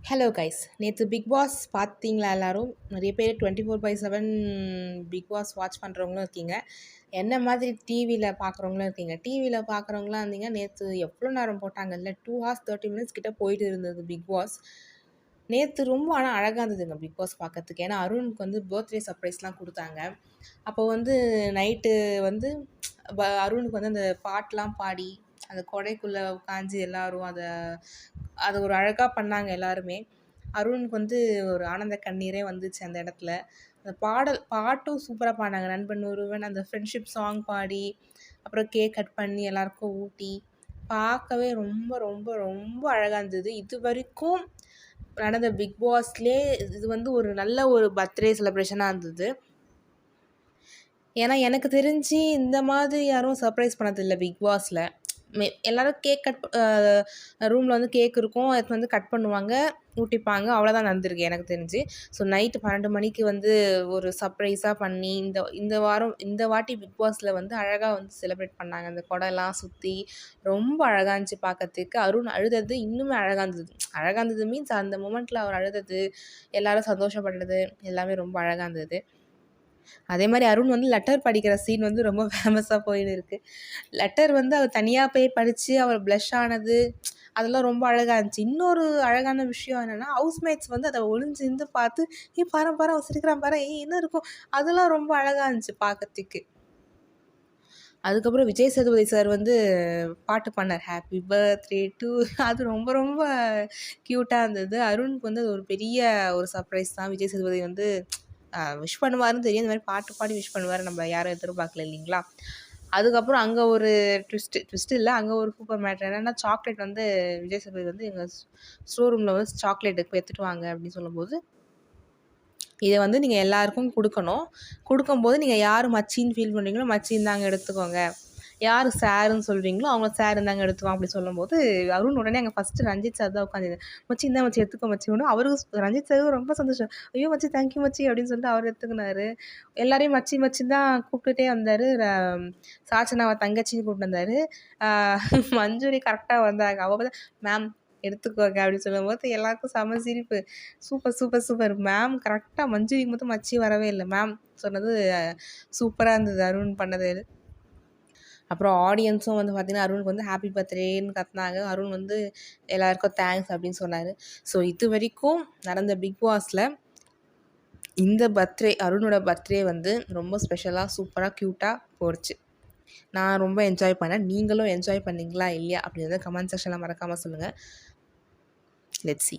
Hello guys, நேற்று big pass பார்த்தீங்களா எல்லாரும்? நிறைய பேர் 24/7 பிக் பாஸ் வாட்ச் பண்ணுறவங்களும் இருக்கீங்க. என்ன மாதிரி டிவியில் பார்க்குறவங்களும் இருக்கீங்க. டிவியில் பார்க்குறவங்களாம் இருந்தீங்க. நேற்று எவ்வளோ நேரம் போட்டாங்க இல்லை, 2 hours 30 minutes கிட்ட போயிட்டு இருந்தது பிக் பாஸ். நேற்று ரொம்ப ஆனால் அழகாக இருந்ததுங்க பிக் பாஸ் பார்க்கறதுக்கு. ஏன்னா அருணுக்கு வந்து பர்த்டே சர்ப்ரைஸ்லாம் கொடுத்தாங்க. அப்போ வந்து நைட்டு வந்து அருணுக்கு வந்து அந்த பாட்டெலாம் பாடி அந்த கொடைக்குள்ளே உட்காந்து எல்லாரும் அதை ஒரு அழகாக பண்ணாங்க எல்லாருமே. அருணுக்கு வந்து ஒரு ஆனந்த கண்ணீரே வந்துச்சு அந்த இடத்துல. அந்த பாட்டும் சூப்பராக பாடினாங்க. நண்பன் ஒருவன் அந்த ஃப்ரெண்ட்ஷிப் சாங் பாடி, அப்புறம் கேக் கட் பண்ணி எல்லாருக்கும் ஊட்டி, பார்க்கவே ரொம்ப ரொம்ப ரொம்ப அழகாக இருந்தது. இது வரைக்கும் நடந்த பிக் பாஸ்லேயே இது வந்து ஒரு நல்ல ஒரு பர்த்டே செலிப்ரேஷனாக இருந்தது. ஏன்னா எனக்கு தெரிஞ்சு இந்த மாதிரி யாரும் சர்ப்ரைஸ் பண்ணதில்லை பிக் பாஸில். எல்லோரும் கேக் கட் ரூமில் வந்து கேக் இருக்கும், அது வந்து கட் பண்ணுவாங்க, ஊட்டிப்பாங்க, அவ்வளோதான் நடந்திருக்கு எனக்கு தெரிஞ்சு. ஸோ நைட்டு 12 மணிக்கு வந்து ஒரு சர்ப்ரைஸாக பண்ணி இந்த வாட்டி பிக் பாஸில் வந்து அழகாக வந்து செலிப்ரேட் பண்ணாங்க. அந்த கொடைலாம் சுற்றி ரொம்ப அழகாக இருந்துச்சு பார்க்கறதுக்கு. அருண் அழுதது இன்னுமே அழகாக இருந்தது. அழகாக இருந்தது மீன்ஸ் அந்த மூமெண்ட்டில் அவர் அழுதது, எல்லோரும் சந்தோஷப்படுறது எல்லாமே ரொம்ப அழகாக இருந்தது. அதே மாதிரி அருண் வந்து லெட்டர் படிக்கிற சீன் வந்து ரொம்ப ஃபேமஸாக போயின்னு இருக்குது. லெட்டர் வந்து அவர் தனியாக போய் படித்து அவர் ப்ளஷ் ஆனது அதெல்லாம் ரொம்ப அழகாக இருந்துச்சு. இன்னொரு அழகான விஷயம் என்னென்னா, ஹவுஸ்மேட்ஸ் வந்து அதை ஒளிஞ்சிருந்து பார்த்து பாரு அவன் சிரிக்கிறான் பாரு, என்ன இருக்கும், அதெல்லாம் ரொம்ப அழகாக இருந்துச்சு பார்க்கறதுக்கு. அதுக்கப்புறம் விஜய் சேதுபதி சார் வந்து பாட்டு பண்ணார், ஹாப்பி பர்த்டே டு. அது ரொம்ப ரொம்ப க்யூட்டாக இருந்தது. அருணுக்கு வந்து அது ஒரு பெரிய ஒரு சர்ப்ரைஸ் தான். விஜய் சேதுபதி வந்து விஷ் பண்ணுவாருன்னு தெரியும், இந்த மாதிரி பாட்டு பாடி விஷ் பண்ணுவார், நம்ம யாரும் எதிர்பார்க்கல இல்லைங்களா. அதுக்கப்புறம் அங்கே ஒரு ட்விஸ்ட் இல்லை, அங்கே ஒரு சூப்பர் மேட்ரு என்னென்னா, சாக்லேட் வந்து விஜய் சேதுபதி வந்து எங்கள் ஸ்டோர் ரூமில் வந்து சாக்லேட்டுக்கு எடுத்துகிட்டு வாங்க அப்படின்னு சொல்லும்போது, இதை வந்து நீங்கள் எல்லாருக்கும் கொடுக்கணும், கொடுக்கும்போது நீங்கள் யார் மச்சின்னு ஃபீல் பண்ணுறீங்களோ மச்சின்னு தாங்க எடுத்துக்கோங்க, யார் சாருன்னு சொல்கிறீங்களோ அவங்க சார் இருந்தாங்க எடுத்துக்கோங்க அப்படி சொல்லும்போது, அருண் உடனே அங்கே ஃபஸ்ட்டு ரஞ்சித் சார் தான் உட்காந்து, மச்சி இந்த மச்சி எடுத்துக்கோ மச்சி ஒன்று. அவருக்கு ரஞ்சித் சார் ரொம்ப சந்தோஷம், ஐயோ மச்சி தேங்க்யூ மச்சி அப்படின்னு சொல்லிட்டு அவர் எடுத்துக்கினாரு. எல்லாரையும் மச்சி மச்சி தான் கூப்பிட்டுட்டே வந்தார். சாச்சனாவை தங்கச்சின்னு கூப்பிட்டு வந்தார். மஞ்சுரி கரெக்டாக வந்தாங்க. அவள் தான் மேம் எடுத்துக்கோங்க அப்படின்னு சொல்லும்போது எல்லாருக்கும் செம சிரிப்பு. சூப்பர் சூப்பர் சூப்பர், மேம் கரெக்டாக மஞ்சுரிக்கு மட்டும் மச்சி வரவே இல்லை, மேம் சொன்னது சூப்பராக இருந்தது அருண் பண்ணது. அப்புறம் ஆடியன்ஸும் வந்து பார்த்திங்கன்னா அருணுக்கு வந்து ஹாப்பி பர்த்டேன்னு கத்துனாங்க. அருண் வந்து எல்லாருக்கும் தேங்க்ஸ் அப்படின்னு சொன்னார். ஸோ இது வரைக்கும் நடந்த பிக் பாஸில் இந்த பர்த்டே, அருணோட பர்த்டே வந்து ரொம்ப ஸ்பெஷலாக சூப்பராக க்யூட்டாக போச்சு. நான் ரொம்ப என்ஜாய் பண்ணேன். நீங்களும் என்ஜாய் பண்ணிங்களா இல்லையா அப்படின்றத கமெண்ட் செக்ஷனில் மறக்காமல் சொல்லுங்கள். Let's see.